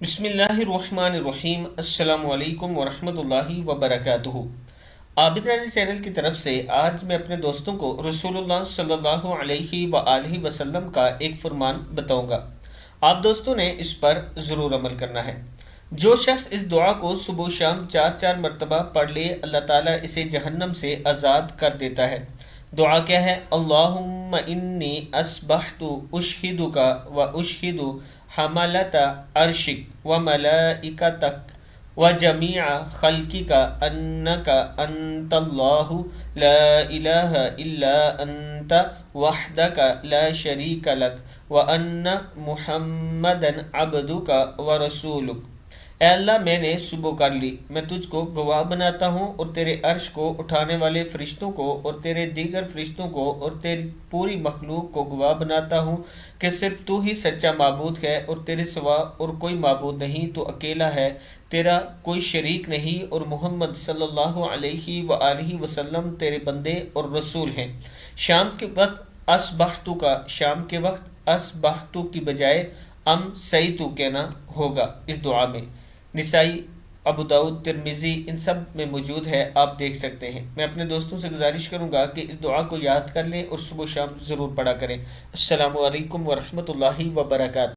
بسم اللہ الرحمن الرحیم۔ السلام علیکم ورحمۃ اللہ وبرکاتہ۔ عابد راجہ چینل کی طرف سے آج میں اپنے دوستوں کو رسول اللہ صلی اللہ علیہ وآلہ وسلم کا ایک فرمان بتاؤں گا۔ آپ دوستوں نے اس پر ضرور عمل کرنا ہے۔ جو شخص اس دعا کو صبح و شام 4 مرتبہ پڑھ لے، اللہ تعالیٰ اسے جہنم سے آزاد کر دیتا ہے۔ دعا کیا ہے؟ اللہم انی اصبحت اشہدک و اشہد حملۃ عرشک و ملائکتک و جمیع خلقک انک انت اللہ لا الہ الا انت وحدک لا شریک لک و ان محمدا عبدک و رسولک۔ اے اللہ، میں نے صبح کر لی، میں تجھ کو گواہ بناتا ہوں اور تیرے عرش کو اٹھانے والے فرشتوں کو اور تیرے دیگر فرشتوں کو اور تیری پوری مخلوق کو گواہ بناتا ہوں کہ صرف تو ہی سچا معبود ہے اور تیرے سوا اور کوئی معبود نہیں، تو اکیلا ہے، تیرا کوئی شریک نہیں، اور محمد صلی اللہ علیہ وآلہ وسلم تیرے بندے اور رسول ہیں۔ شام کے وقت اصبحتو کا، شام کے وقت اصبحتو کی بجائے سیتو کہنا ہوگا اس دعا میں۔ نسائی، ابو داؤد، ترمذی ان سب میں موجود ہے، آپ دیکھ سکتے ہیں۔ میں اپنے دوستوں سے گزارش کروں گا کہ اس دعا کو یاد کر لیں اور صبح و شام ضرور پڑھا کریں۔ السلام علیکم ورحمۃ اللہ وبرکاتہ۔